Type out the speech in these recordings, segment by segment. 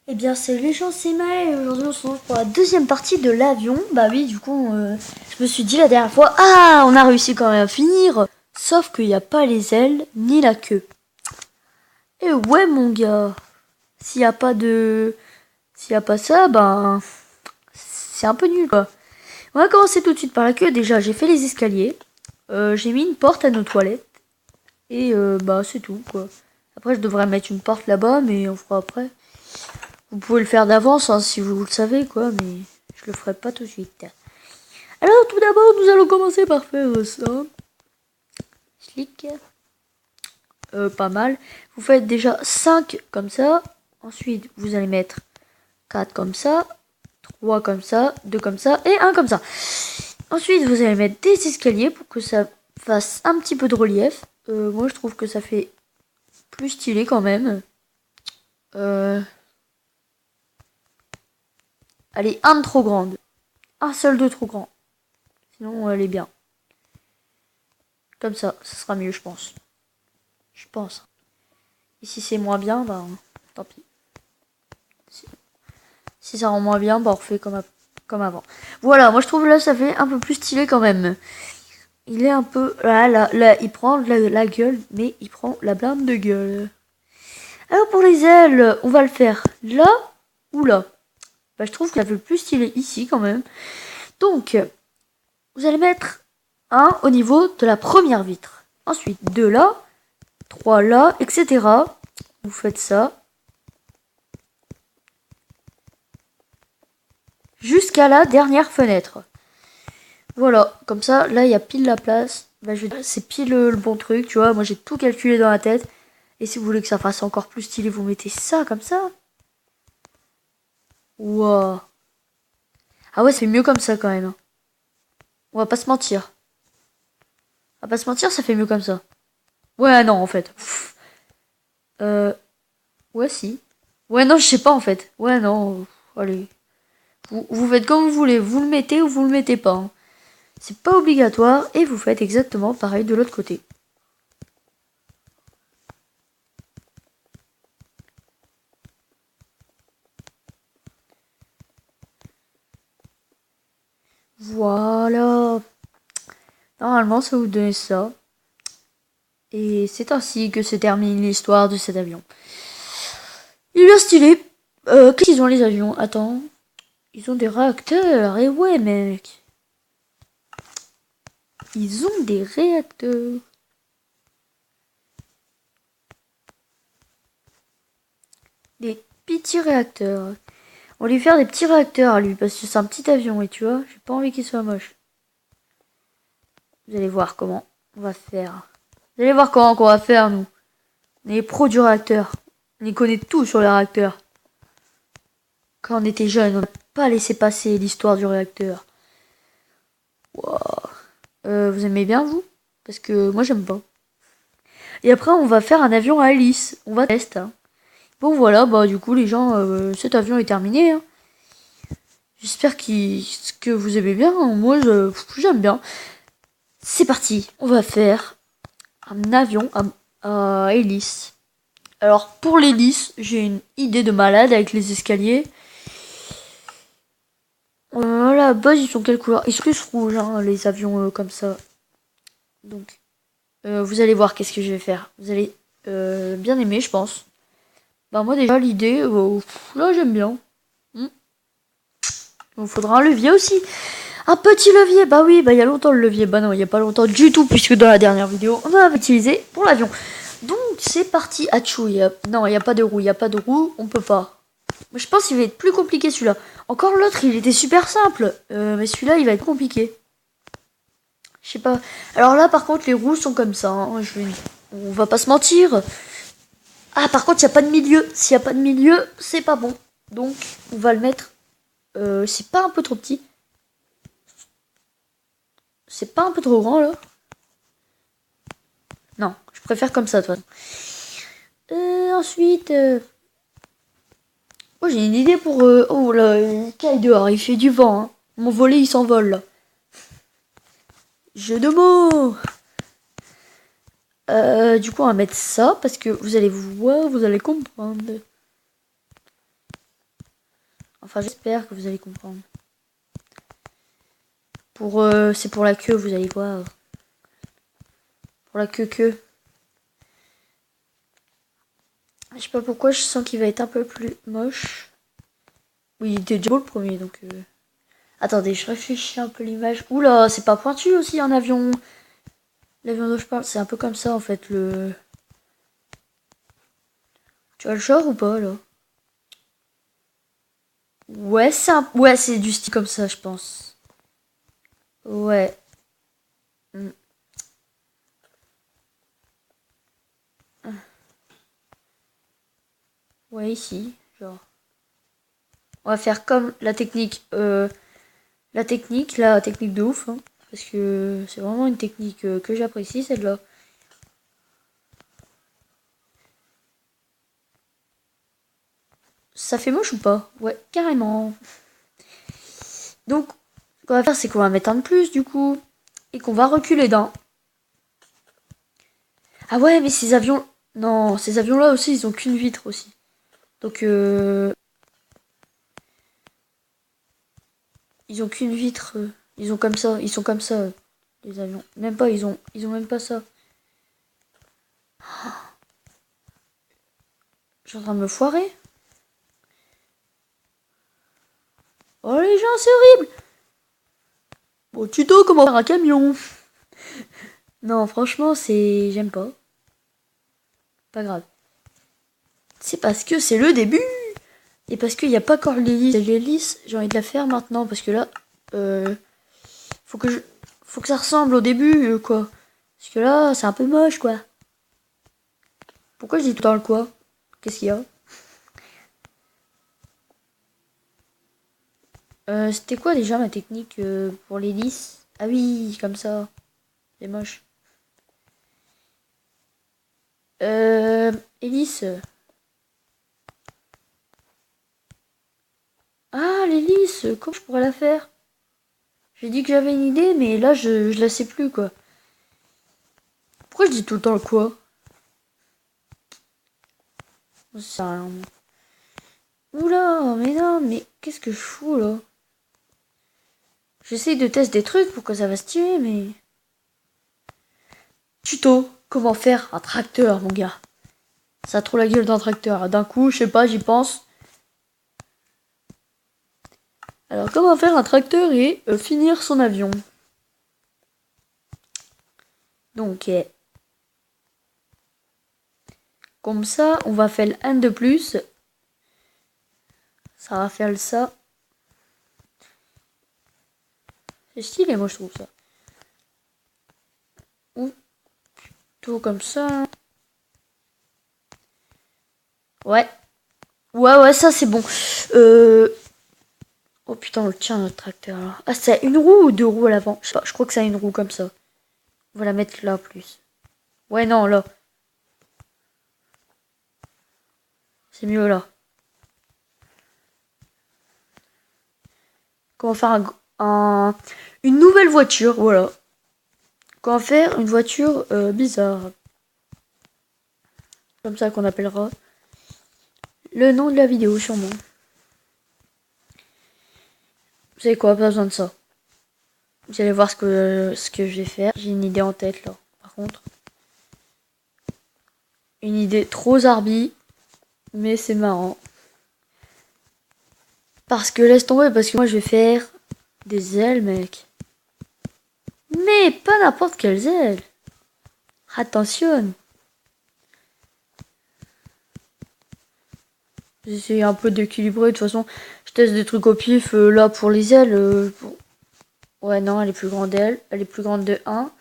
Eh bien, salut les gens, c'est Maë et aujourd'hui on se retrouve pour la deuxième partie de l'avion. Bah oui, du coup, je me suis dit la dernière fois, ah, on a réussi quand même à finir. Sauf qu'il n'y a pas les ailes ni la queue. Et ouais, mon gars, s'il n'y a pas de, s'il n'y a pas ça, ben, c'est un peu nul quoi. On va commencer tout de suite par la queue. Déjà, j'ai fait les escaliers, j'ai mis une porte à nos toilettes et bah c'est tout quoi. Après, je devrais mettre une porte là-bas, mais on fera après. Vous pouvez le faire d'avance hein, si vous le savez quoi, mais je le ferai pas tout de suite. Alors tout d'abord nous allons commencer par faire ça. Slick. Pas mal. Vous faites déjà 5 comme ça. Ensuite vous allez mettre 4 comme ça, 3 comme ça, 2 comme ça et 1 comme ça. Ensuite vous allez mettre des escaliers pour que ça fasse un petit peu de relief. Moi je trouve que ça fait plus stylé quand même. Allez, un de trop grande. Un seul de trop grand. Sinon, elle est bien. Comme ça sera mieux, je pense. Je pense. Et si c'est moins bien, ben, tant pis. Si ça rend moins bien, ben, on refait comme avant. Voilà, moi je trouve là, ça fait un peu plus stylé quand même. Il est un peu... Là, il prend la gueule, mais il prend la blinde de gueule. Alors pour les ailes, on va le faire là ou là. Bah, je trouve que ça fait plus stylé ici quand même. Donc, vous allez mettre un au niveau de la première vitre. Ensuite, 2 là, 3 là, etc. Vous faites ça. Jusqu'à la dernière fenêtre. Voilà, comme ça, là, il y a pile la place. Bah, c'est pile le bon truc, tu vois. Moi, j'ai tout calculé dans la tête. Et si vous voulez que ça fasse encore plus stylé, vous mettez ça comme ça. Wow. Ah ouais, c'est mieux comme ça quand même. Hein. On va pas se mentir. On va pas se mentir, ça fait mieux comme ça. Ouais, non, en fait. Euh... Ouais, si. Ouais, non, je sais pas, en fait. Ouais, non. Allez. Vous faites comme vous voulez. Vous le mettez ou vous le mettez pas. Hein. C'est pas obligatoire. Et vous faites exactement pareil de l'autre côté. Voilà. Normalement, ça vous donne ça. Et c'est ainsi que se termine l'histoire de cet avion. Il est bien stylé. Qu'est-ce qu'ils ont les avions? Attends. Ils ont des réacteurs. Et ouais, mec. Ils ont des réacteurs. Des petits réacteurs. On va lui faire des petits réacteurs à lui. Parce que c'est un petit avion. Et tu vois, j'ai pas envie qu'il soit moche. Vous allez voir comment on va faire. Vous allez voir comment on va faire, nous. On est les pros du réacteur. On y connaît tout sur les réacteurs. Quand on était jeune, on n'a pas laissé passer l'histoire du réacteur. Wow. Vous aimez bien, vous? Parce que moi, j'aime pas. Et après, on va faire un avion à hélice. On va tester. Hein. Bon, voilà, bah du coup, les gens, cet avion est terminé. Hein. J'espère que vous aimez bien. Hein. Moi, j'aime bien. C'est parti. On va faire un avion à hélice. Alors, pour l'hélice, j'ai une idée de malade avec les escaliers. À la base, ils sont quelle couleur? Ils sont plus rouges, hein, les avions comme ça. Donc, vous allez voir qu'est-ce que je vais faire. Vous allez bien aimer, je pense. Bah moi déjà, l'idée, là j'aime bien. Il vous faudra un levier aussi. Un petit levier, bah oui, bah il y a longtemps le levier. Bah non, il n'y a pas longtemps du tout, puisque dans la dernière vidéo, on en avait utilisé pour l'avion. Donc, c'est parti. Achou, non, il n'y a pas de roue, il n'y a pas de roue, on peut pas. Mais je pense qu'il va être plus compliqué celui-là. Encore l'autre, il était super simple. Mais celui-là, il va être compliqué. Je sais pas. Alors là, par contre, les roues sont comme ça. Hein. On va pas se mentir. Ah, par contre, il n'y a pas de milieu. S'il n'y a pas de milieu, c'est pas bon. Donc, on va le mettre... c'est pas un peu trop petit? C'est pas un peu trop grand, là? Non, je préfère comme ça, toi. Ensuite... Oh, j'ai une idée pour... Oh là, il caille dehors, il fait du vent. Hein. Mon volet, il s'envole, là. Jeu de mots. Du coup, on va mettre ça, parce que vous allez voir, vous allez comprendre. Enfin, j'espère que vous allez comprendre. C'est pour la queue, vous allez voir. Pour la queue. Je sais pas pourquoi, je sens qu'il va être un peu plus moche. Oui, il était déjà beau le premier, donc... Attendez, je réfléchis un peu l'image. Oula, c'est pas pointu aussi un avion. L'avion dont je parle, c'est un peu comme ça en fait, le... Tu as le genre ou pas, là? Ouais, ouais, c'est du style comme ça, je pense. Ouais. Mm. Ouais, ici, genre. On va faire comme la technique. La technique de ouf, hein, parce que c'est vraiment une technique que j'apprécie, celle-là. Ça fait moche ou pas? Ouais, carrément. Donc, ce qu'on va faire, c'est qu'on va mettre un de plus, du coup. Et qu'on va reculer d'un. Ah ouais, mais ces avions... Non, ces avions-là aussi, ils ont qu'une vitre aussi. Donc, ils ont qu'une vitre. Ils ont comme ça. Ils sont comme ça, les avions. Même pas, ils ont même pas ça. Je suis en train de me foirer. Oh les gens, c'est horrible. Bon, tuto, comment faire un camion. Non, franchement, c'est... J'aime pas. Pas grave. C'est parce que c'est le début. Et parce qu'il n'y a pas encore l'hélice. L'hélice, j'ai envie de la faire maintenant. Parce que là, faut que faut que ça ressemble au début, quoi. Parce que là, c'est un peu moche, quoi. Pourquoi je dis tout le temps le quoi? Qu'est-ce qu'il y a? C'était quoi déjà ma technique pour l'hélice? Ah oui, comme ça. C'est moche. Euh, hélice. Ah, l'hélice, comment je pourrais la faire? J'ai dit que j'avais une idée, mais là, je la sais plus, quoi. Pourquoi je dis tout le temps le quoi? Ça sert à rien. Oula, mais non, mais qu'est-ce que je fous, là? J'essaye de tester des trucs pour que ça va se tirer, mais... Tuto, comment faire un tracteur, mon gars? Ça a trop la gueule d'un tracteur. D'un coup, je sais pas, j'y pense. Alors, comment faire un tracteur et finir son avion? Donc, comme ça, on va faire le 1 de plus. Ça va faire le ça. C'est stylé, moi, je trouve ça. Ou tout comme ça. Ouais. Ouais, ça, c'est bon. Oh putain, on le tient, notre tracteur, là. Ah, c'est une roue ou deux roues à l'avant? Je sais pas, je crois que ça a une roue comme ça. On va la mettre là, plus. Ouais, non, là. C'est mieux, là. Comment faire une nouvelle voiture, voilà. Comment faire une voiture bizarre. Comme ça qu'on appellera le nom de la vidéo, sûrement. Vous savez quoi, pas besoin de ça. Vous allez voir ce que je vais faire. J'ai une idée en tête, là. Par contre. Une idée trop zarbi. Mais c'est marrant. Parce que laisse tomber, parce que moi je vais faire des ailes, mec. Mais pas n'importe quelles ailes. Attention. J'essaie un peu d'équilibrer. De toute façon, je teste des trucs au pif. Là, pour les ailes. Ouais, non, elle est plus grande d'elle. Elle est plus grande de 1.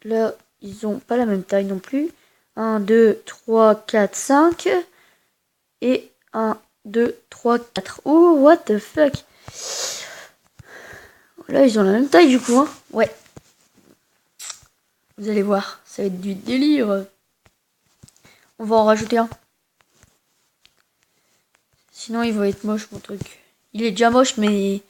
Là, ils ont pas la même taille non plus. 1, 2, 3, 4, 5. Et 1, 2, 3, 4. Oh, what the fuck. Là, ils ont la même taille du coup, hein. Ouais. Vous allez voir, ça va être du délire. On va en rajouter un. Sinon, il va être moche, mon truc. Il est déjà moche, mais...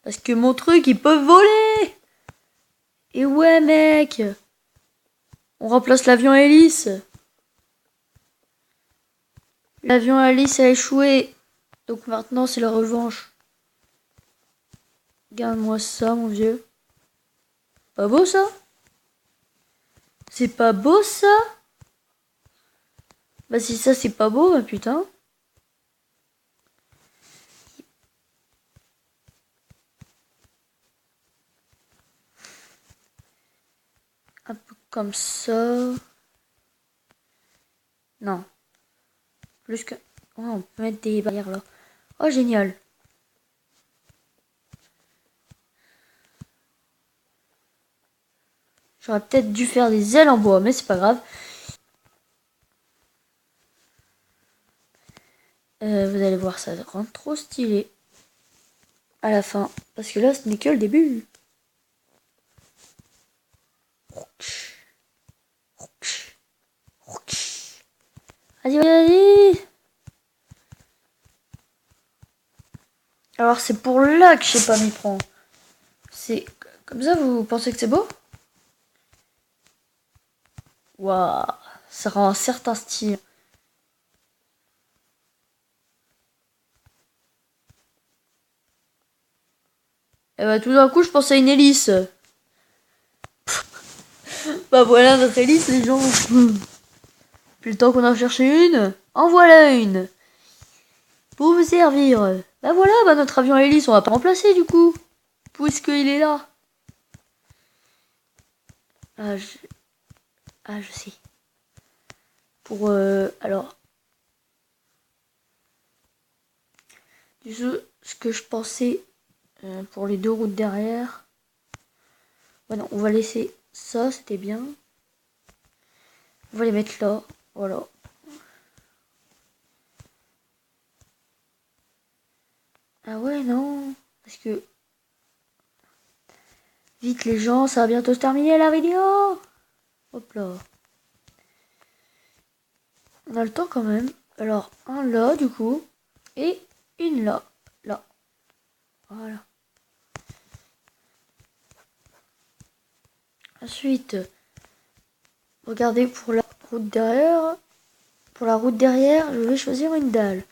Parce que mon truc, il peut voler. Et ouais, mec. On remplace l'avion à hélice. L'avion à hélice a échoué. Donc maintenant, c'est la revanche. Regarde-moi ça, mon vieux. Pas beau, ça? C'est pas beau, ça? Bah si ça, c'est pas beau, bah putain. Un peu comme ça. Non. Plus que... Oh, on peut mettre des barrières là. Oh, génial. J'aurais peut-être dû faire des ailes en bois, mais c'est pas grave. Vous allez voir, ça rend trop stylé. À la fin. Parce que là, ce n'est que le début. Vas-y, vas-y. Alors, c'est pour là que je sais pas m'y prendre. C'est comme ça, vous pensez que c'est beau? Waouh, ça rend un certain style. Et bah, tout d'un coup, je pense à une hélice. Bah voilà notre hélice, les gens. Puis le temps qu'on en cherche une, en voilà une. Pour vous servir. Bah voilà, bah notre avion à hélice, on va pas remplacer du coup. Puisqu'il est là. Ah, je sais. Pour, alors. Ce que je pensais pour les deux routes derrière. Ouais, non, on va laisser ça, c'était bien. On va les mettre là. Voilà. Ah ouais, non. Parce que... Vite les gens, ça va bientôt se terminer la vidéo. Hop là. On a le temps quand même. Alors, un là, du coup. Et une là. Là. Voilà. Ensuite, regardez pour la route derrière. Pour la route derrière, je vais choisir une dalle.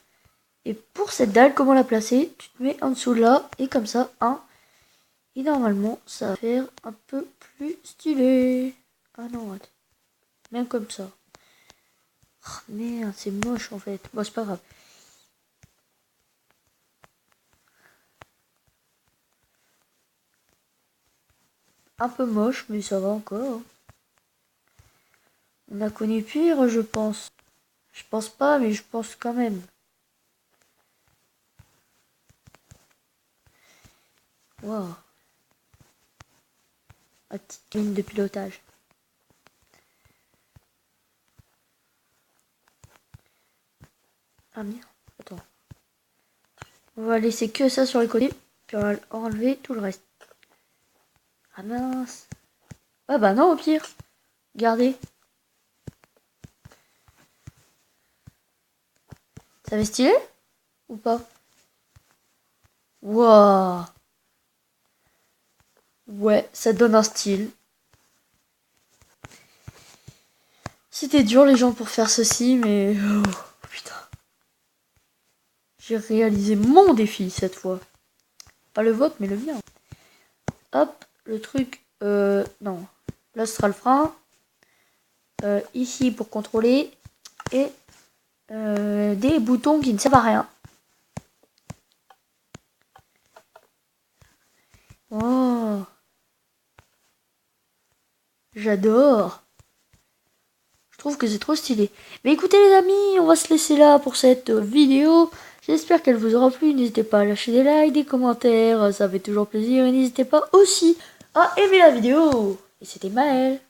Et pour cette dalle, comment la placer? Tu te mets en dessous là. Et comme ça, un. Et normalement, ça va faire un peu plus stylé. Ah non, attends. Même comme ça. Oh, merde, c'est moche en fait. Bon, c'est pas grave. Un peu moche, mais ça va encore. On a connu pire, je pense. Je pense pas, mais je pense quand même. Waouh. La petite ligne de pilotage. Ah merde, attends. On va laisser que ça sur les côtés, puis on va enlever tout le reste. Ah mince. Ah bah non, au pire. Regardez. Ça fait stylé ou pas? Waouh. Ouais, ça donne un style. C'était dur les gens pour faire ceci, mais... Oh, putain. J'ai réalisé mon défi cette fois. Pas le vôtre, mais le mien. Hop, le truc... non. Là, ce sera le frein. Ici, pour contrôler. Et des boutons qui ne servent à rien. Oh. J'adore. Je trouve que c'est trop stylé. Mais écoutez les amis, on va se laisser là pour cette vidéo. J'espère qu'elle vous aura plu. N'hésitez pas à lâcher des likes, des commentaires. Ça fait toujours plaisir. Et n'hésitez pas aussi à aimer la vidéo. Et c'était Maëlle.